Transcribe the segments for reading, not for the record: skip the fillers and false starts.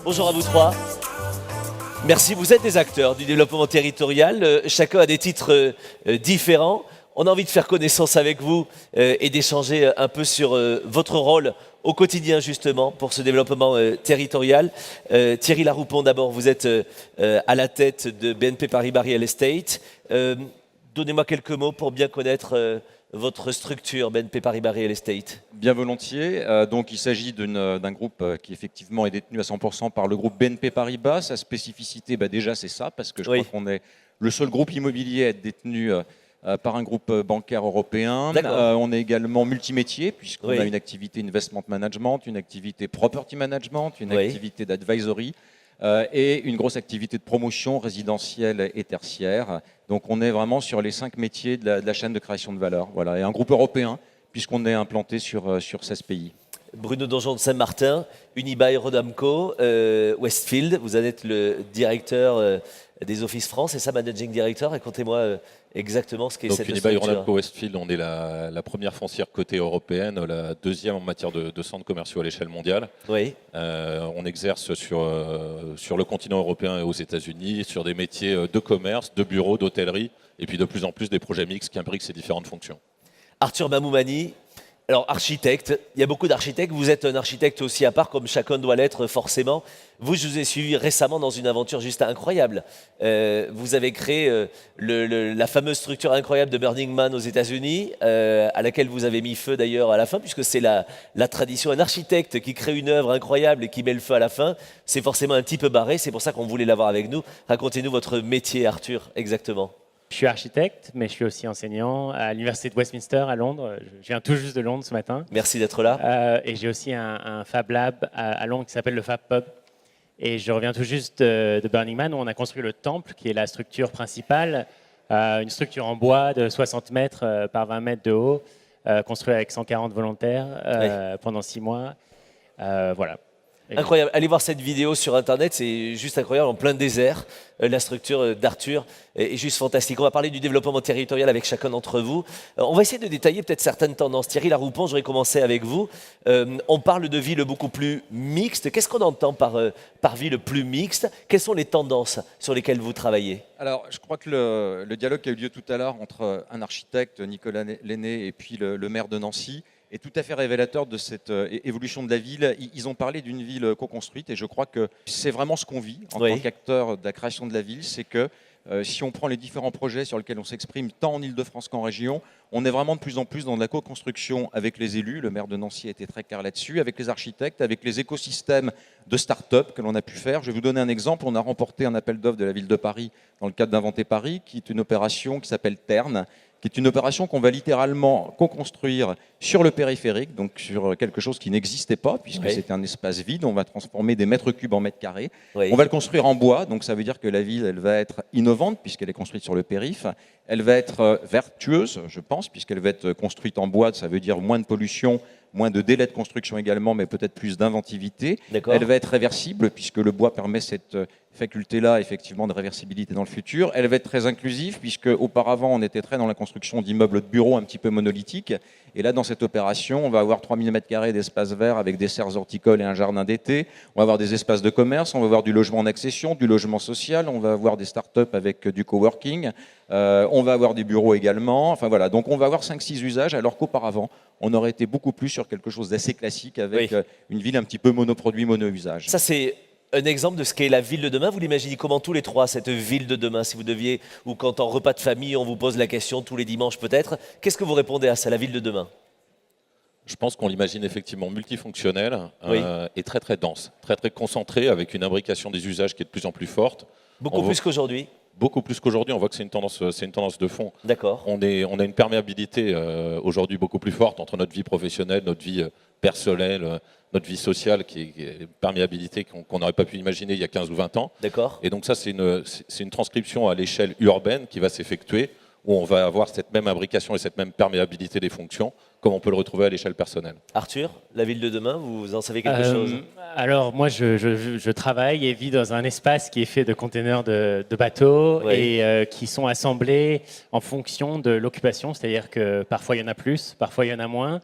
Bonjour à vous trois. Merci, vous êtes des acteurs du développement territorial. Chacun a des titres différents. On a envie de faire connaissance avec vous et d'échanger un peu sur votre rôle au quotidien justement pour ce développement territorial. Thierry Laroupon d'abord, vous êtes à la tête de BNP Paribas Real Estate. Donnez-moi quelques mots pour bien connaître votre structure BNP Paribas Real Estate. Bien volontiers. Donc, il s'agit d'un groupe qui effectivement est détenu à 100% par le groupe BNP Paribas. Sa spécificité, déjà c'est ça, parce que je crois qu'on est le seul groupe immobilier à être détenu par un groupe bancaire européen. On est également multimétier, puisqu'on a une activité investment management, une activité property management, une activité d'advisory et une grosse activité de promotion résidentielle et tertiaire. Donc on est vraiment sur les 5 métiers de la chaîne de création de valeur. Voilà. Et un groupe européen, puisqu'on est implanté sur 16 pays. Bruno Donjon de Saint-Martin, Unibail Rodamco, Westfield, vous êtes le directeur des Offices France, et ça, Managing Director. Racontez-moi exactement ce qu'est cette structure. Unibail Rodamco Westfield, on est la première foncière cotée européenne, la deuxième en matière de centres commerciaux à l'échelle mondiale. On exerce sur le continent européen et aux États-Unis, sur des métiers de commerce, de bureaux, d'hôtellerie, et puis de plus en plus des projets mixtes qui imbriquent ces différentes fonctions. Arthur Mamoumani, alors architecte, il y a beaucoup d'architectes, vous êtes un architecte aussi à part, comme chacun doit l'être forcément. Vous, je vous ai suivi récemment dans une aventure juste incroyable. Vous avez créé la fameuse structure incroyable de Burning Man aux États-Unis, à laquelle vous avez mis feu d'ailleurs à la fin, puisque c'est la tradition. Un architecte qui crée une œuvre incroyable et qui met le feu à la fin, c'est forcément un type barré, c'est pour ça qu'on voulait l'avoir avec nous. Racontez-nous votre métier, Arthur, exactement. Je suis architecte, mais je suis aussi enseignant à l'Université de Westminster à Londres. Je viens tout juste de Londres ce matin. Merci d'être là. Et j'ai aussi un Fab Lab à Londres qui s'appelle le Fab Pub. Et je reviens tout juste de Burning Man où on a construit le temple, qui est la structure principale. Une structure en bois de 60 mètres par 20 mètres de haut, construite avec 140 volontaires pendant 6 mois. Voilà. Incroyable. Allez voir cette vidéo sur Internet, c'est juste incroyable, en plein désert. La structure d'Arthur est juste fantastique. On va parler du développement territorial avec chacun d'entre vous. On va essayer de détailler peut-être certaines tendances. Thierry Laroupon, j'aurais commencé avec vous. On parle de villes beaucoup plus mixtes. Qu'est-ce qu'on entend par ville plus mixte? Quelles sont les tendances sur lesquelles vous travaillez? Alors, je crois que le dialogue qui a eu lieu tout à l'heure entre un architecte, Nicolas Lenné, et puis le maire de Nancy, est tout à fait révélateur de cette évolution de la ville. Ils ont parlé d'une ville co-construite et je crois que c'est vraiment ce qu'on vit en tant qu'acteur de la création de la ville. C'est que si on prend les différents projets sur lesquels on s'exprime, tant en Ile-de-France qu'en région, on est vraiment de plus en plus dans de la co-construction avec les élus. Le maire de Nancy a été très clair là-dessus, avec les architectes, avec les écosystèmes de start-up que l'on a pu faire. Je vais vous donner un exemple. On a remporté un appel d'offres de la ville de Paris dans le cadre d'Inventer Paris, qui est une opération qui s'appelle Terne, qui est une opération qu'on va littéralement co-construire sur le périphérique, donc sur quelque chose qui n'existait pas, puisque c'était un espace vide. On va transformer des mètres cubes en mètres carrés. On va le construire en bois, donc ça veut dire que la ville, elle va être innovante, puisqu'elle est construite sur le périph'. Elle va être vertueuse, je pense, puisqu'elle va être construite en bois, ça veut dire moins de pollution, moins de délai de construction également, mais peut-être plus d'inventivité. Elle va être réversible, puisque le bois permet cette faculté-là, effectivement, de réversibilité dans le futur. Elle va être très inclusive, puisque auparavant, on était très dans la construction d'immeubles de bureaux un petit peu monolithiques. Et là, dans cette opération, on va avoir 3000 m² d'espace vert avec des serres horticoles et un jardin d'été. On va avoir des espaces de commerce, on va avoir du logement en accession, du logement social, on va avoir des start-up avec du coworking, on va avoir des bureaux également. Enfin voilà, donc on va avoir 5-6 usages, alors qu'auparavant, on aurait été beaucoup plus sur quelque chose d'assez classique avec une ville un petit peu monoproduit, mono-usage. Ça, c'est un exemple de ce qu'est la ville de demain. Vous l'imaginez comment tous les trois, cette ville de demain, si vous deviez, ou quand en repas de famille, on vous pose la question tous les dimanches peut-être, qu'est-ce que vous répondez à ça, la ville de demain? Je pense qu'on l'imagine effectivement multifonctionnelle et très très dense, très très concentrée, avec une imbrication des usages qui est de plus en plus forte. Beaucoup plus qu'aujourd'hui? Beaucoup plus qu'aujourd'hui, on voit que c'est une tendance de fond. D'accord. On a une perméabilité aujourd'hui beaucoup plus forte entre notre vie professionnelle, notre vie personnelle, notre vie sociale, qui est une perméabilité qu'on n'aurait pas pu imaginer il y a 15 ou 20 ans. D'accord. Et donc ça, c'est une transcription à l'échelle urbaine qui va s'effectuer, où on va avoir cette même imbrication et cette même perméabilité des fonctions, comme on peut le retrouver à l'échelle personnelle. Arthur, la ville de demain, vous en savez quelque chose? Alors moi, je travaille et vis dans un espace qui est fait de containers de bateaux et qui sont assemblés en fonction de l'occupation, c'est-à-dire que parfois il y en a plus, parfois il y en a moins.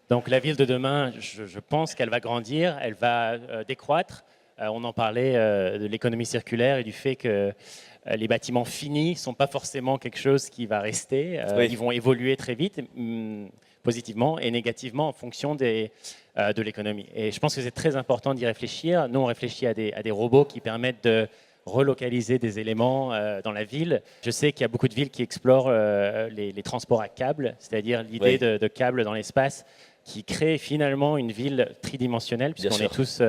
Donc la ville de demain, je pense qu'elle va grandir, elle va décroître On en parlait de l'économie circulaire et du fait que les bâtiments finis ne sont pas forcément quelque chose qui va rester. Oui. Ils vont évoluer très vite, positivement et négativement en fonction de l'économie. Et je pense que c'est très important d'y réfléchir. Nous, on réfléchit à des robots qui permettent de relocaliser des éléments dans la ville. Je sais qu'il y a beaucoup de villes qui explorent les transports à câbles, c'est-à-dire l'idée de câbles dans l'espace qui crée finalement une ville tridimensionnelle, puisqu'on est tous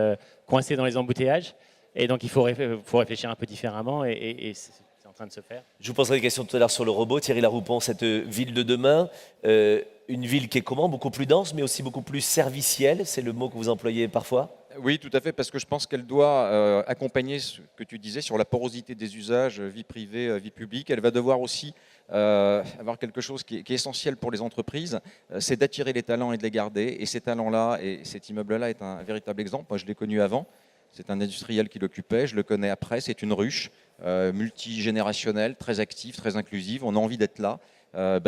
coincés dans les embouteillages. Et donc, il faut réfléchir un peu différemment, et c'est en train de se faire. Je vous poserai des questions tout à l'heure sur le robot. Thierry Laroupon, cette ville de demain, une ville qui est comment? Beaucoup plus dense, mais aussi beaucoup plus servicielle. C'est le mot que vous employez parfois? Oui, tout à fait, parce que je pense qu'elle doit accompagner ce que tu disais sur la porosité des usages, vie privée, vie publique. Elle va devoir aussi avoir quelque chose qui est essentiel pour les entreprises, c'est d'attirer les talents et de les garder. Et ces talents-là, et cet immeuble-là est un véritable exemple. Moi, je l'ai connu avant. C'est un industriel qui l'occupait, je le connais après. C'est une ruche multigénérationnelle, très active, très inclusive. On a envie d'être là.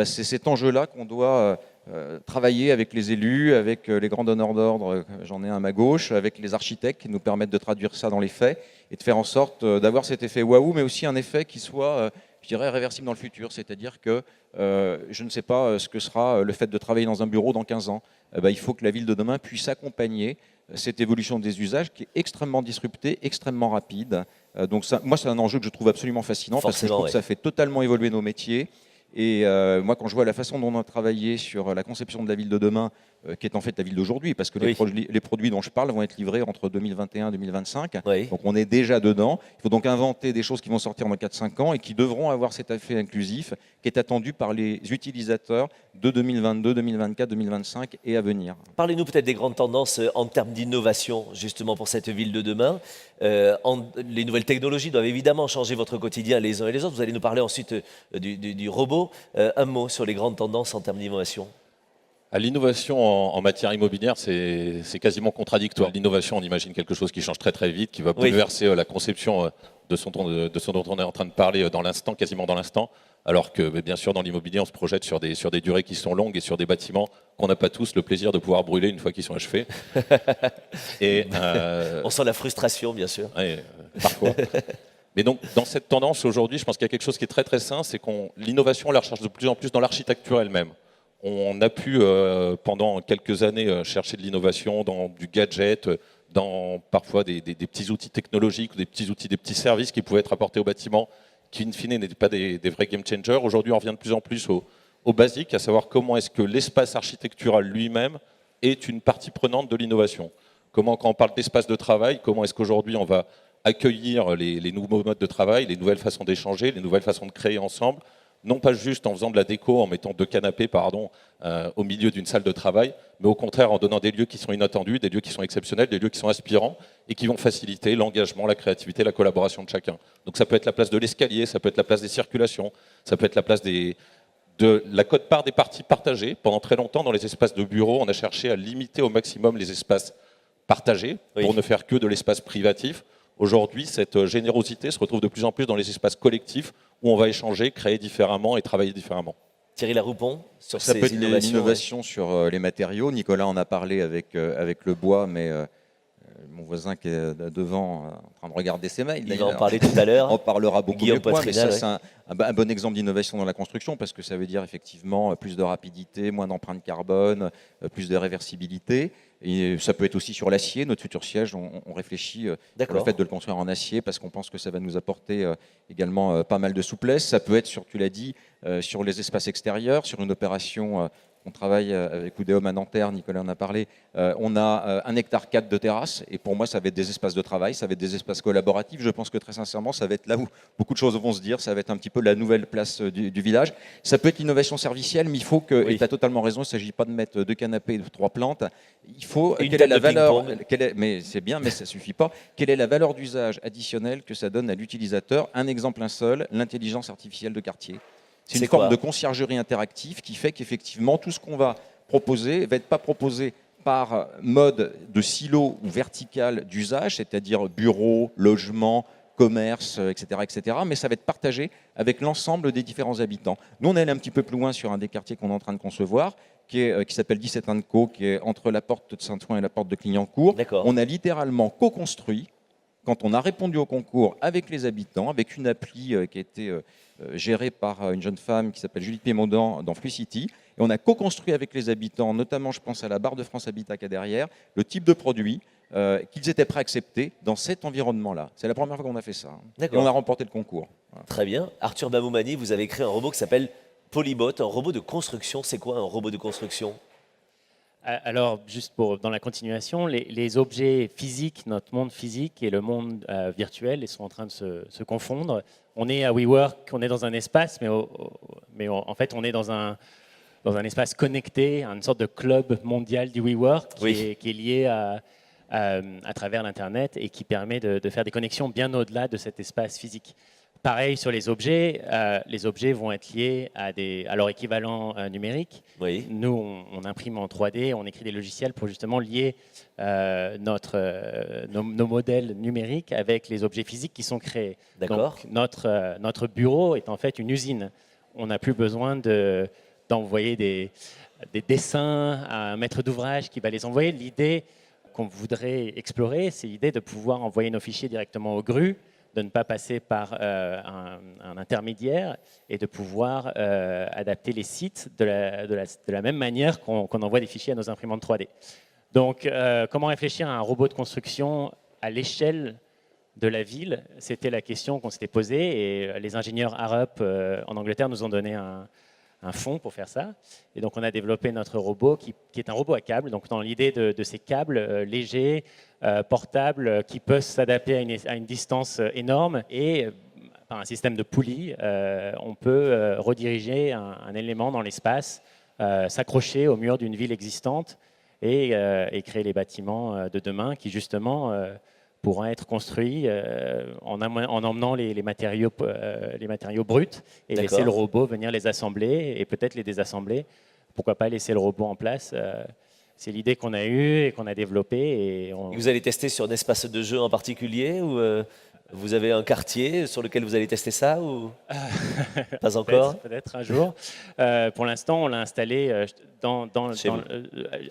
C'est cet enjeu-là qu'on doit travailler avec les élus, avec les grands donneurs d'ordre, j'en ai un à ma gauche, avec les architectes qui nous permettent de traduire ça dans les faits et de faire en sorte d'avoir cet effet waouh, mais aussi un effet qui soit, je dirais, réversible dans le futur. C'est-à-dire que je ne sais pas ce que sera le fait de travailler dans un bureau dans 15 ans. Il faut que la ville de demain puisse accompagner cette évolution des usages qui est extrêmement disruptée, extrêmement rapide. Donc ça, moi, c'est un enjeu que je trouve absolument fascinant parce que je trouve que ça fait totalement évoluer nos métiers. Et moi, quand je vois la façon dont on a travaillé sur la conception de la ville de demain, qui est en fait la ville d'aujourd'hui, parce que les produits dont je parle vont être livrés entre 2021 et 2025. Oui. Donc on est déjà dedans. Il faut donc inventer des choses qui vont sortir dans 4-5 ans et qui devront avoir cet effet inclusif qui est attendu par les utilisateurs de 2022, 2024, 2025 et à venir. Parlez-nous peut-être des grandes tendances en termes d'innovation, justement, pour cette ville de demain. Les nouvelles technologies doivent évidemment changer votre quotidien les uns et les autres. Vous allez nous parler ensuite du robot. Un mot sur les grandes tendances en termes d'innovation. L'innovation en matière immobilière, c'est quasiment contradictoire. L'innovation, on imagine quelque chose qui change très très vite, qui va bouleverser la conception de ce dont on est en train de parler dans l'instant, quasiment dans l'instant. Alors que, bien sûr, dans l'immobilier, on se projette sur des durées qui sont longues et sur des bâtiments qu'on n'a pas tous le plaisir de pouvoir brûler une fois qu'ils sont achevés. On sent la frustration, bien sûr. Oui, parfois. Mais donc, dans cette tendance, aujourd'hui, je pense qu'il y a quelque chose qui est très très sain, c'est que l'innovation, on la recherche de plus en plus dans l'architecture elle-même. On a pu, pendant quelques années, chercher de l'innovation dans du gadget, dans parfois des petits outils technologiques, ou des petits services qui pouvaient être apportés au bâtiment, qui, in fine, n'étaient pas des vrais game changers. Aujourd'hui, on revient de plus en plus au basique, à savoir comment est-ce que l'espace architectural lui-même est une partie prenante de l'innovation. Comment, quand on parle d'espace de travail, comment est-ce qu'aujourd'hui on va accueillir les nouveaux modes de travail, les nouvelles façons d'échanger, les nouvelles façons de créer ensemble, non pas juste en faisant de la déco, en mettant 2 canapés au milieu d'une salle de travail, mais au contraire en donnant des lieux qui sont inattendus, des lieux qui sont exceptionnels, des lieux qui sont inspirants et qui vont faciliter l'engagement, la créativité, la collaboration de chacun. Donc ça peut être la place de l'escalier, ça peut être la place des circulations, ça peut être la place de la quote-part des parties partagées. Pendant très longtemps, dans les espaces de bureau, on a cherché à limiter au maximum les espaces partagés pour ne faire que de l'espace privatif. Aujourd'hui, cette générosité se retrouve de plus en plus dans les espaces collectifs où on va échanger, créer différemment et travailler différemment. Thierry Laroupon, sur ça ces peut être innovations. l'innovation sur les matériaux. Nicolas en a parlé avec le bois, mais mon voisin qui est devant en train de regarder ses mails. Il va en parler tout à l'heure. On parlera beaucoup Guillaume mieux que moi, mais ça, Poitrina, c'est un bon exemple d'innovation dans la construction parce que ça veut dire effectivement plus de rapidité, moins d'empreinte carbone, plus de réversibilité. Et ça peut être aussi sur l'acier. Notre futur siège, on réfléchit sur le fait de le construire en acier parce qu'on pense que ça va nous apporter également pas mal de souplesse. Ça peut être, tu l'as dit, sur les espaces extérieurs, sur une opération. On travaille avec Oudéum à Nanterre, Nicolas en a parlé. On a 1,4 hectare de terrasse et pour moi, ça va être des espaces de travail, ça va être des espaces collaboratifs. Je pense que très sincèrement, ça va être là où beaucoup de choses vont se dire. Ça va être un petit peu la nouvelle place du village. Ça peut être l'innovation servicielle, mais il faut que, et tu as totalement raison, il ne s'agit pas de mettre 2 canapés et 3 plantes. Il faut, quelle est la valeur, mais c'est bien, mais ça ne suffit pas. Quelle est la valeur d'usage additionnelle que ça donne à l'utilisateur? Un exemple, un seul, l'intelligence artificielle de quartier. C'est une forme de conciergerie interactive qui fait qu'effectivement, tout ce qu'on va proposer ne va être pas proposé par mode de silo ou vertical d'usage, c'est-à-dire bureau, logement, commerce, etc., mais ça va être partagé avec l'ensemble des différents habitants. Nous, on est allé un petit peu plus loin sur un des quartiers qu'on est en train de concevoir, qui s'appelle 17 Co, qui est entre la porte de Saint-Ouen et la porte de Clignancourt. On a littéralement co-construit quand on a répondu au concours avec les habitants, avec une appli qui a été gérée par une jeune femme qui s'appelle Julie Pémaudan dans Flucity, et on a co-construit avec les habitants, notamment je pense à la barre de France Habitat qu'il y a derrière, le type de produit qu'ils étaient prêts à accepter dans cet environnement-là. C'est la première fois qu'on a fait ça. Et on a remporté le concours. Voilà. Très bien. Arthur Bamoumani, vous avez créé un robot qui s'appelle Polybot, un robot de construction. C'est quoi un robot de construction ? Alors, juste dans la continuation, les objets physiques, notre monde physique et le monde virtuel, ils sont en train de se confondre. On est à WeWork, on est dans un espace, mais en fait, on est dans un espace connecté, une sorte de club mondial du WeWork qui est lié à travers l'Internet et qui permet de faire des connexions bien au-delà de cet espace physique. Pareil sur les objets vont être liés à leur équivalent numérique. Oui. Nous, on imprime en 3D, on écrit des logiciels pour justement lier nos modèles numériques avec les objets physiques qui sont créés. D'accord. Donc notre bureau est en fait une usine. On n'a plus besoin d'envoyer des dessins à un maître d'ouvrage qui va les envoyer. L'idée qu'on voudrait explorer, c'est l'idée de pouvoir envoyer nos fichiers directement au GRU, de ne pas passer par un intermédiaire et de pouvoir adapter les sites de la même manière qu'on envoie des fichiers à nos imprimantes 3D. Donc, comment réfléchir à un robot de construction à l'échelle de la ville? C'était la question qu'on s'était posée et les ingénieurs Arup en Angleterre nous ont donné un fonds pour faire ça. Et donc, on a développé notre robot qui est un robot à câble. Donc, dans l'idée de ces câbles légers, portables, qui peuvent s'adapter à une distance énorme et par un système de poulies, on peut rediriger un élément dans l'espace, s'accrocher au mur d'une ville existante et créer les bâtiments de demain qui, justement, pourront être construits en emmenant les matériaux bruts et laisser le robot venir les assembler et peut-être les désassembler. Pourquoi pas laisser le robot en place? C'est l'idée qu'on a eue et qu'on a développée. Et vous allez tester sur un espace de jeu en particulier ou vous avez un quartier sur lequel vous allez tester ça ou pas encore? Peut-être un jour. Pour l'instant, on l'a installé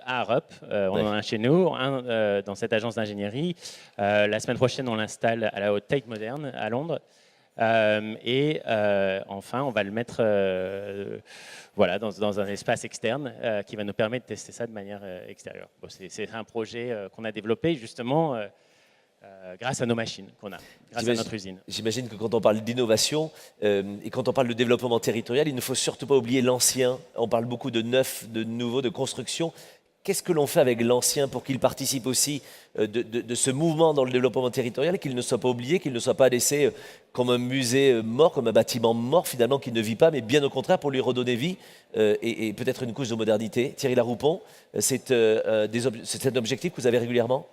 à Arup. On en a un chez nous, dans cette agence d'ingénierie. La semaine prochaine, on l'installe à la haute Tate Modern à Londres. Enfin, on va le mettre dans un espace externe qui va nous permettre de tester ça de manière extérieure. Bon, c'est un projet qu'on a développé justement grâce à nos machines qu'on a, grâce à notre usine. J'imagine que quand on parle d'innovation et quand on parle de développement territorial, il ne faut surtout pas oublier l'ancien. On parle beaucoup de neuf, de nouveau, de construction. Qu'est-ce que l'on fait avec l'ancien pour qu'il participe aussi de ce mouvement dans le développement territorial, qu'il ne soit pas oublié, qu'il ne soit pas laissé comme un musée mort, comme un bâtiment mort finalement qui ne vit pas, mais bien au contraire pour lui redonner vie et peut-être une couche de modernité. Thierry Laroupon, c'est un objectif que vous avez régulièrement ?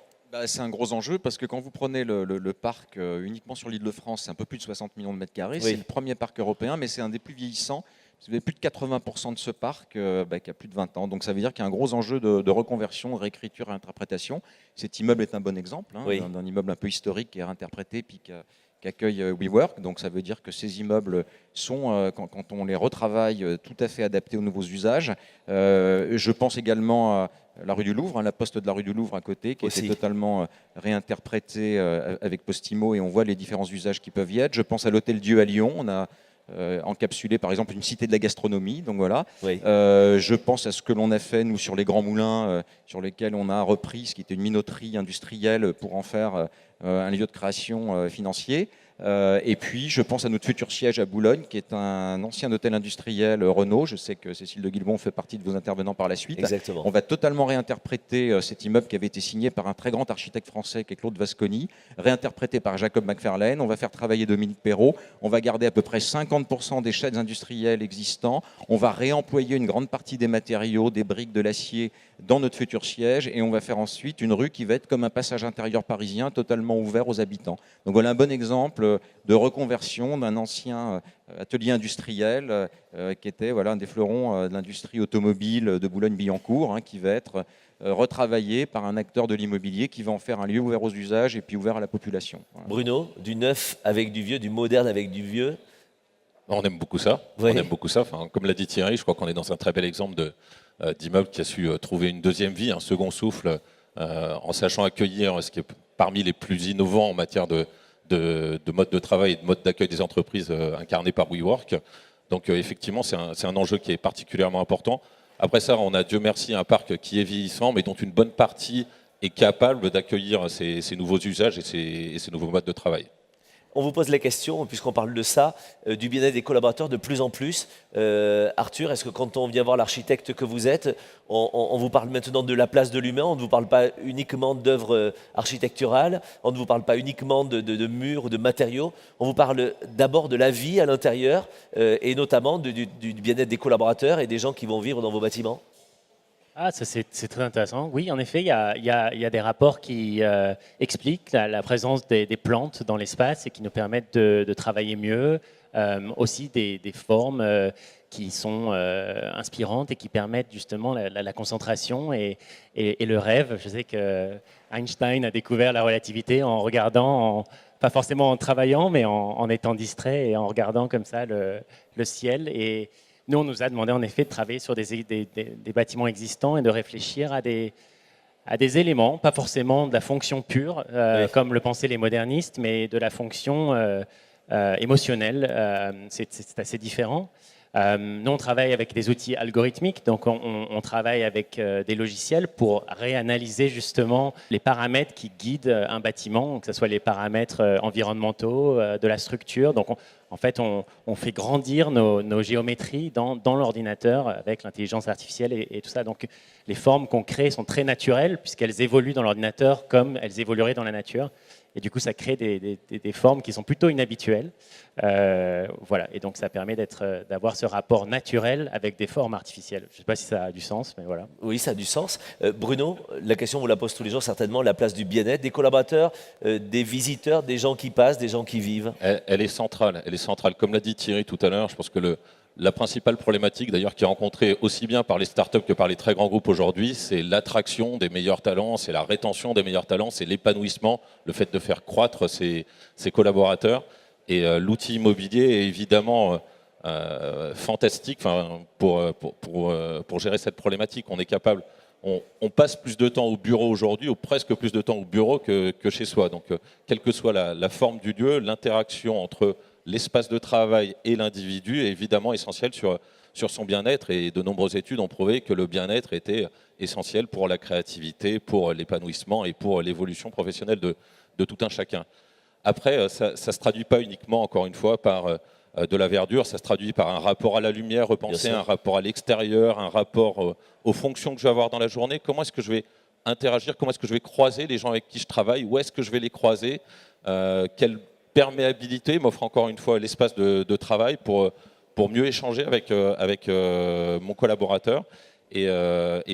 C'est un gros enjeu parce que quand vous prenez le parc uniquement sur l'Île-de-France, c'est un peu plus de 60 millions de mètres carrés. Oui. C'est le premier parc européen, mais c'est un des plus vieillissants. Vous avez plus de 80% de ce parc qui a plus de 20 ans. Donc ça veut dire qu'il y a un gros enjeu de reconversion, réécriture et interprétation. Cet immeuble est un bon exemple d'un immeuble un peu historique qui est réinterprété puis qui accueille WeWork. Donc ça veut dire que ces immeubles sont, quand on les retravaille, tout à fait adaptés aux nouveaux usages. Je pense également à la rue du Louvre, la poste de la rue du Louvre à côté, qui a été totalement réinterprétée avec Postimo et on voit les différents usages qui peuvent y être. Je pense à l'Hôtel Dieu à Lyon. On a encapsulé par exemple une cité de la gastronomie. Donc voilà. Oui. Je pense à ce que l'on a fait nous sur les Grands Moulins, sur lesquels on a repris ce qui était une minoterie industrielle pour en faire un lieu de création financier. Et puis, je pense à notre futur siège à Boulogne, qui est un ancien hôtel industriel Renault. Je sais que Cécile de Guilbon fait partie de vos intervenants par la suite. Exactement. On va totalement réinterpréter cet immeuble qui avait été signé par un très grand architecte français, qui est Claude Vasconi, réinterprété par Jacob McFarlane. On va faire travailler Dominique Perrault. On va garder à peu près 50% des chaînes industrielles existants. On va réemployer une grande partie des matériaux, des briques, de l'acier dans notre futur siège. Et on va faire ensuite une rue qui va être comme un passage intérieur parisien, totalement ouvert aux habitants. Donc voilà un bon exemple de reconversion d'un ancien atelier industriel qui était un des fleurons de l'industrie automobile de Boulogne-Billancourt, qui va être retravaillé par un acteur de l'immobilier qui va en faire un lieu ouvert aux usages et puis ouvert à la population. Voilà. Bruno, du neuf avec du vieux, du moderne avec du vieux. On aime beaucoup ça. Oui. On aime beaucoup ça. Enfin, comme l'a dit Thierry, je crois qu'on est dans un très bel exemple d'immeuble qui a su trouver une deuxième vie, un second souffle, en sachant accueillir ce qui est parmi les plus innovants en matière de mode de travail et de mode d'accueil des entreprises incarné par WeWork. Donc effectivement, c'est un enjeu qui est particulièrement important. Après ça, on a, Dieu merci, un parc qui est vieillissant, mais dont une bonne partie est capable d'accueillir ces nouveaux usages et ces nouveaux modes de travail. On vous pose la question, puisqu'on parle de ça, du bien-être des collaborateurs de plus en plus. Arthur, est-ce que quand on vient voir l'architecte que vous êtes, on vous parle maintenant de la place de l'humain, on ne vous parle pas uniquement d'œuvres architecturales, on ne vous parle pas uniquement de murs ou de matériaux, on vous parle d'abord de la vie à l'intérieur et notamment du bien-être des collaborateurs et des gens qui vont vivre dans vos bâtiments? Ah, ça c'est très intéressant. Oui, en effet, il y a des rapports qui expliquent la présence des plantes dans l'espace et qui nous permettent de travailler mieux. Aussi des formes qui sont inspirantes et qui permettent justement la concentration et le rêve. Je sais que Einstein a découvert la relativité en regardant, pas forcément en travaillant, mais en étant distrait et en regardant comme ça le ciel. Et nous, on nous a demandé en effet de travailler sur des bâtiments existants et de réfléchir à des éléments, pas forcément de la fonction pure, oui, comme le pensaient les modernistes, mais de la fonction émotionnelle. C'est assez différent. Nous, on travaille avec des outils algorithmiques, donc on travaille avec des logiciels pour réanalyser justement les paramètres qui guident un bâtiment, que ce soit les paramètres environnementaux, de la structure. Donc, en fait, on fait grandir nos géométries dans l'ordinateur avec l'intelligence artificielle et tout ça. Donc, les formes qu'on crée sont très naturelles puisqu'elles évoluent dans l'ordinateur comme elles évolueraient dans la nature. Et du coup, ça crée des formes qui sont plutôt inhabituelles. Voilà. Et donc, ça permet d'avoir ce rapport naturel avec des formes artificielles. Je ne sais pas si ça a du sens, mais voilà. Oui, ça a du sens. Bruno, la question, on vous la pose tous les jours certainement, la place du bien-être des collaborateurs, des visiteurs, des gens qui passent, des gens qui vivent. Elle est centrale. Elle est centrale. Comme l'a dit Thierry tout à l'heure, je pense que la principale problématique, d'ailleurs, qui est rencontrée aussi bien par les startups que par les très grands groupes aujourd'hui, c'est l'attraction des meilleurs talents, c'est la rétention des meilleurs talents, c'est l'épanouissement, le fait de faire croître ses collaborateurs. Et l'outil immobilier est évidemment fantastique pour gérer cette problématique. On est capable, on passe plus de temps au bureau aujourd'hui, ou presque plus de temps au bureau que chez soi. Donc, quelle que soit la forme du lieu, l'interaction entre l'espace de travail et l'individu est évidemment essentiel sur son bien-être, et de nombreuses études ont prouvé que le bien-être était essentiel pour la créativité, pour l'épanouissement et pour l'évolution professionnelle de tout un chacun. Après, ça ne se traduit pas uniquement, encore une fois, par de la verdure, ça se traduit par un rapport à la lumière repensé, un rapport à l'extérieur, un rapport aux fonctions que je vais avoir dans la journée. Comment est-ce que je vais interagir, comment est-ce que je vais croiser les gens avec qui je travaille, où est-ce que je vais les croiser, quelle perméabilité m'offre encore une fois l'espace de travail pour mieux échanger avec mon collaborateur. Et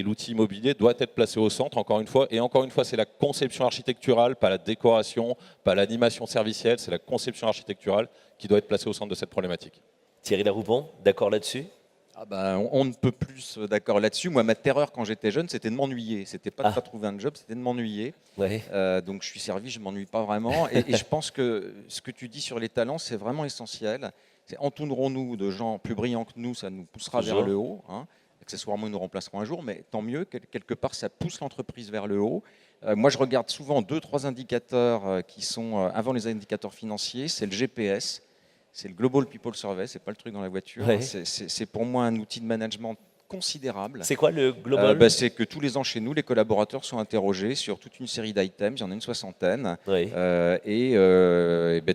l'outil immobilier doit être placé au centre, encore une fois. Et encore une fois, c'est la conception architecturale, pas la décoration, pas l'animation servicielle, c'est la conception architecturale qui doit être placée au centre de cette problématique. Thierry Laroupon, d'accord là-dessus? On ne peut plus d'accord là-dessus. Moi, ma terreur quand j'étais jeune, c'était de m'ennuyer. C'était pas de pas trouver un job, c'était de m'ennuyer. Ouais. Donc je suis servi, je m'ennuie pas vraiment. Et je pense que ce que tu dis sur les talents, c'est vraiment essentiel. Entourons-nous de gens plus brillants que nous, ça nous poussera vers le haut. Hein. Accessoirement, ils nous remplaceront un jour, mais tant mieux. Quelque part, ça pousse l'entreprise vers le haut. Moi, je regarde souvent 2-3 indicateurs qui sont avant les indicateurs financiers. C'est le GPS. C'est le Global People Survey, c'est pas le truc dans la voiture. Ouais. C'est pour moi un outil de management considérable. C'est quoi le Global C'est que tous les ans chez nous, les collaborateurs sont interrogés sur toute une série d'items, il y en a une soixantaine. Oui.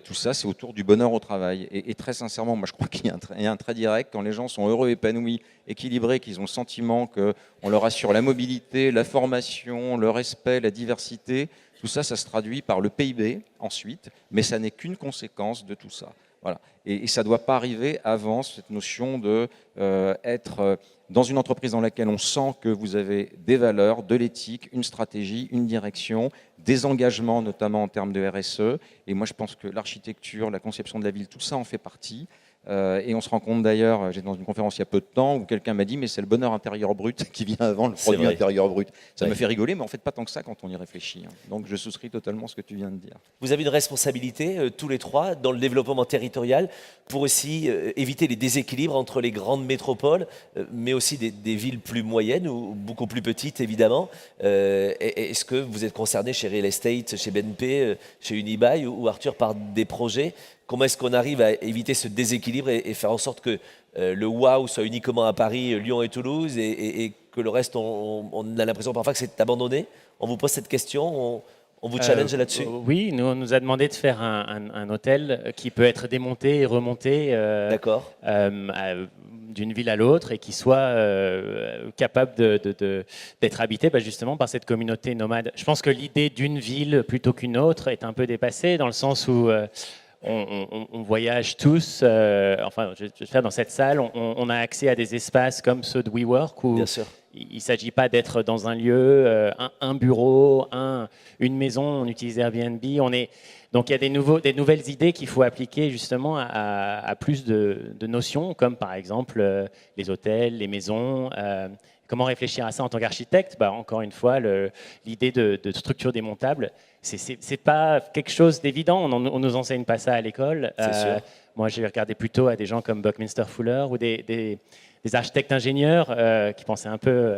Tout ça, c'est autour du bonheur au travail. Et très sincèrement, moi je crois qu'il y a un trait direct. Quand les gens sont heureux, épanouis, équilibrés, qu'ils ont le sentiment qu'on leur assure la mobilité, la formation, le respect, la diversité, tout ça, ça se traduit par le PIB ensuite, mais ça n'est qu'une conséquence de tout ça. Voilà. Et ça ne doit pas arriver avant cette notion d'être dans une entreprise dans laquelle on sent que vous avez des valeurs, de l'éthique, une stratégie, une direction, des engagements, notamment en termes de RSE. Et moi, je pense que l'architecture, la conception de la ville, tout ça en fait partie. Et on se rend compte d'ailleurs, j'étais dans une conférence il y a peu de temps où quelqu'un m'a dit mais c'est le bonheur intérieur brut qui vient avant le produit intérieur brut. Ça me fait rigoler, mais en fait pas tant que ça quand on y réfléchit. Donc je souscris totalement à ce que tu viens de dire. Vous avez une responsabilité, tous les trois, dans le développement territorial pour aussi éviter les déséquilibres entre les grandes métropoles, mais aussi des villes plus moyennes ou beaucoup plus petites évidemment. Est-ce que vous êtes concerné chez Real Estate, chez BNP, chez Unibail ou Arthur par des projets? Comment est-ce qu'on arrive à éviter ce déséquilibre et faire en sorte que le wow soit uniquement à Paris, Lyon et Toulouse et que le reste, on a l'impression parfois que c'est abandonné? On vous pose cette question, on vous challenge là-dessus? Oui, on nous a demandé de faire un hôtel qui peut être démonté et remonté d'une ville à l'autre et qui soit capable d'être habité justement par cette communauté nomade. Je pense que l'idée d'une ville plutôt qu'une autre est un peu dépassée dans le sens où on voyage tous, enfin je vais faire dans cette salle, on a accès à des espaces comme ceux de WeWork où il ne s'agit pas d'être dans un lieu, un bureau, une maison, on utilise Airbnb, donc il y a des nouvelles idées qu'il faut appliquer justement à plus de notions, comme par exemple les hôtels, les maisons. Comment réfléchir à ça en tant qu'architecte? Encore une fois, l'idée de structure démontable, c'est pas quelque chose d'évident. On nous enseigne pas ça à l'école. Moi, j'ai regardé plutôt à des gens comme Buckminster Fuller ou des architectes ingénieurs qui pensaient un peu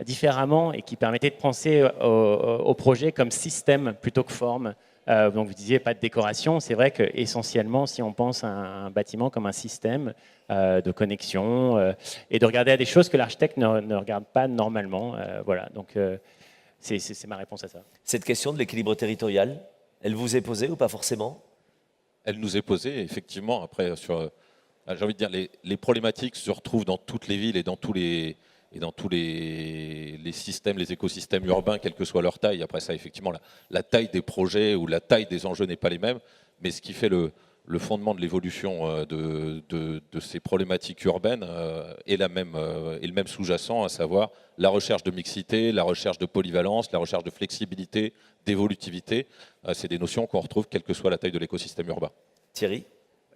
différemment et qui permettaient de penser au projet comme système plutôt que forme. Donc vous disiez pas de décoration, c'est vrai que essentiellement si on pense à un bâtiment comme un système de connexion et de regarder à des choses que l'architecte ne regarde pas normalement, voilà, donc c'est ma réponse à ça. Cette question de l'équilibre territorial, elle vous est posée ou pas forcément? Elle nous est posée effectivement. Après, j'ai envie de dire, les problématiques se retrouvent dans toutes les villes et dans tous les systèmes, les écosystèmes urbains, quelle que soit leur taille. Après ça, effectivement, la taille des projets ou la taille des enjeux n'est pas les mêmes. Mais ce qui fait le fondement de l'évolution de ces problématiques urbaines est le même sous-jacent, à savoir la recherche de mixité, la recherche de polyvalence, la recherche de flexibilité, d'évolutivité. C'est des notions qu'on retrouve quelle que soit la taille de l'écosystème urbain. Thierry?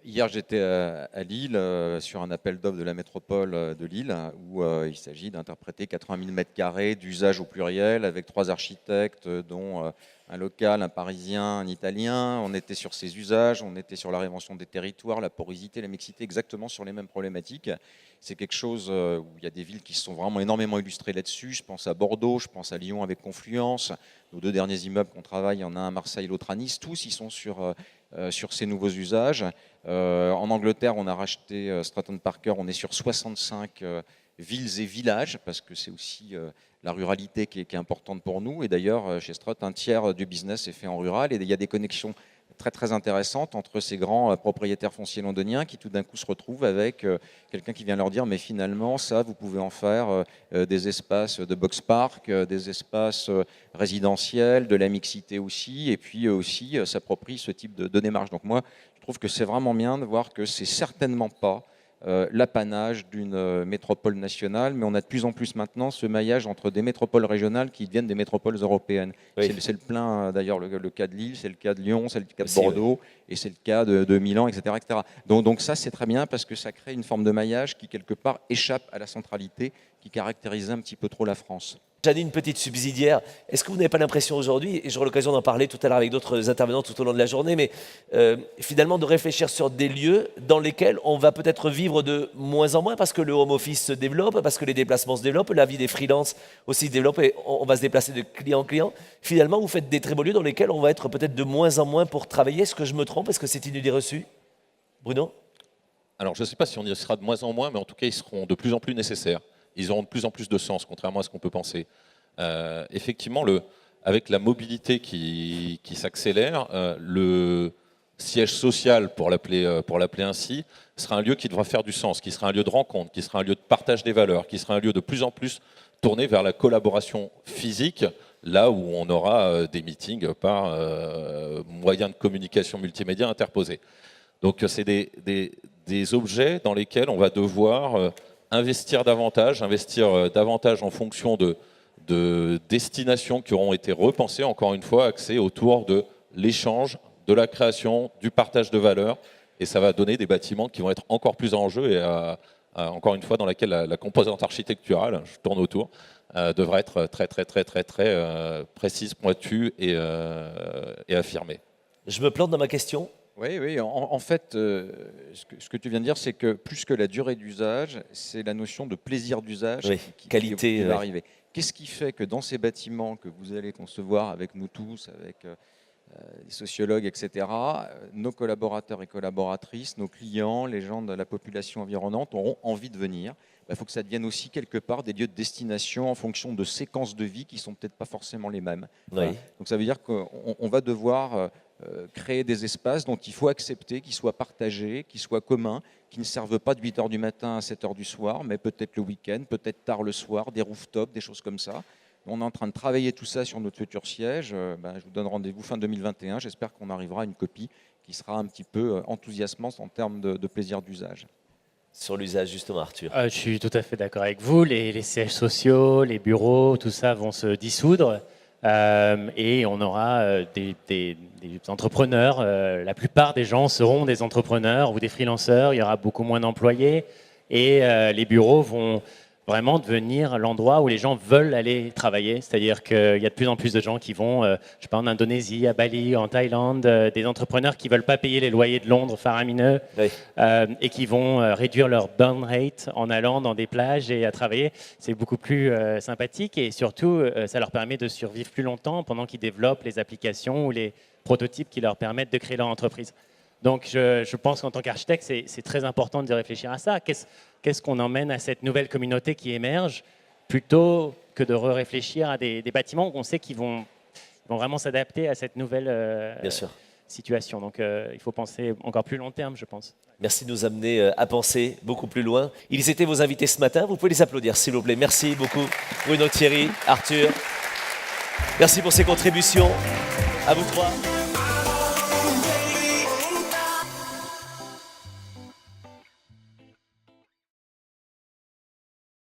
Hier, j'étais à Lille sur un appel d'offres de la métropole de Lille où il s'agit d'interpréter 80 000 m² d'usage au pluriel avec 3 architectes dont un local, un parisien, un italien. On était sur ces usages, on était sur la réinvention des territoires, la porosité, la mixité, exactement sur les mêmes problématiques. C'est quelque chose où il y a des villes qui se sont vraiment énormément illustrées là-dessus. Je pense à Bordeaux, je pense à Lyon avec Confluence. Nos 2 derniers immeubles qu'on travaille, il y en a un à Marseille, l'autre à Nice. Tous, ils sont sur ces nouveaux usages. En Angleterre, on a racheté Stratton Parker. On est sur 65 villes et villages, parce que c'est aussi la ruralité qui est importante pour nous. Et d'ailleurs, chez Strat, un tiers du business est fait en rural. Et il y a des connexions très très intéressantes entre ces grands propriétaires fonciers londoniens qui tout d'un coup se retrouvent avec quelqu'un qui vient leur dire mais finalement ça vous pouvez en faire des espaces de box park, des espaces résidentiels, de la mixité aussi, et puis aussi s'approprient ce type de démarche. Donc moi je trouve que c'est vraiment bien de voir que c'est certainement pas l'apanage d'une métropole nationale, mais on a de plus en plus maintenant ce maillage entre des métropoles régionales qui deviennent des métropoles européennes. Oui. C'est le plein, d'ailleurs, le cas de Lille, c'est le cas de Lyon, c'est le cas de Bordeaux, et c'est le cas de Milan, etc. etc. Donc ça, c'est très bien parce que ça crée une forme de maillage qui, quelque part, échappe à la centralité qui caractérisait un petit peu trop la France. Janine, une petite subsidiaire. Est-ce que vous n'avez pas l'impression aujourd'hui, et j'aurai l'occasion d'en parler tout à l'heure avec d'autres intervenants tout au long de la journée, mais finalement de réfléchir sur des lieux dans lesquels on va peut-être vivre de moins en moins parce que le home office se développe, parce que les déplacements se développent, la vie des freelances aussi se développe et on va se déplacer de client en client. Finalement, vous faites des très beaux lieux dans lesquels on va être peut-être de moins en moins pour travailler. Est-ce que je me trompe? Est-ce que c'est une idée reçue? Bruno? Alors, je ne sais pas si on y sera de moins en moins, mais en tout cas, ils seront de plus en plus nécessaires. Ils auront de plus en plus de sens, contrairement à ce qu'on peut penser. Effectivement, avec la mobilité qui s'accélère, le siège social, pour l'appeler ainsi, sera un lieu qui devra faire du sens, qui sera un lieu de rencontre, qui sera un lieu de partage des valeurs, qui sera un lieu de plus en plus tourné vers la collaboration physique, là où on aura des meetings par moyens de communication multimédia interposés. Donc c'est des objets dans lesquels on va devoir investir davantage en fonction de destinations qui auront été repensées, encore une fois, axées autour de l'échange, de la création, du partage de valeurs, Et ça va donner des bâtiments qui vont être encore plus en jeu et encore une fois dans laquelle la composante architecturale, je tourne autour, devra être très précise, pointue et affirmée. Je me plante dans ma question? Oui. En fait, ce que tu viens de dire, c'est que plus que la durée d'usage, c'est la notion de plaisir d'usage qui va arriver. Qu'est-ce qui fait que dans ces bâtiments que vous allez concevoir avec nous tous, avec les sociologues, etc., nos collaborateurs et collaboratrices, nos clients, les gens de la population environnante auront envie de venir? Il faut que ça devienne aussi quelque part des lieux de destination en fonction de séquences de vie qui ne sont peut-être pas forcément les mêmes. Voilà. Donc ça veut dire qu'on va devoir créer des espaces dont il faut accepter qu'ils soient partagés, qu'ils soient communs, qui ne servent pas de 8h du matin à 7h du soir, mais peut-être le week-end, peut-être tard le soir, des rooftops, des choses comme ça. On est en train de travailler tout ça sur notre futur siège. Je vous donne rendez-vous fin 2021. J'espère qu'on arrivera à une copie qui sera un petit peu enthousiasmante en termes de plaisir d'usage. Sur l'usage, justement, Arthur. Je suis tout à fait d'accord avec vous. Les sièges sociaux, les bureaux, tout ça vont se dissoudre. Et on aura des entrepreneurs. La plupart des gens seront des entrepreneurs ou des freelanceurs. Il y aura beaucoup moins d'employés. Et les bureaux vont vraiment devenir l'endroit où les gens veulent aller travailler. C'est-à-dire qu'il y a de plus en plus de gens qui vont, je sais pas, en Indonésie, à Bali, en Thaïlande, des entrepreneurs qui ne veulent pas payer les loyers de Londres faramineux et qui vont réduire leur burn rate en allant dans des plages et à travailler. C'est beaucoup plus sympathique et surtout, ça leur permet de survivre plus longtemps pendant qu'ils développent les applications ou les prototypes qui leur permettent de créer leur entreprise. Donc je pense qu'en tant qu'architecte, c'est très important de réfléchir à ça. Qu'est-ce qu'on emmène à cette nouvelle communauté qui émerge, plutôt que de réfléchir à des bâtiments qu'on sait qu'ils vont vraiment s'adapter à cette nouvelle situation. Donc il faut penser encore plus long terme, je pense. Merci de nous amener à penser beaucoup plus loin. Ils étaient vos invités ce matin. Vous pouvez les applaudir, s'il vous plaît. Merci beaucoup, Bruno, Thierry, Arthur. Merci pour ces contributions. À vous trois.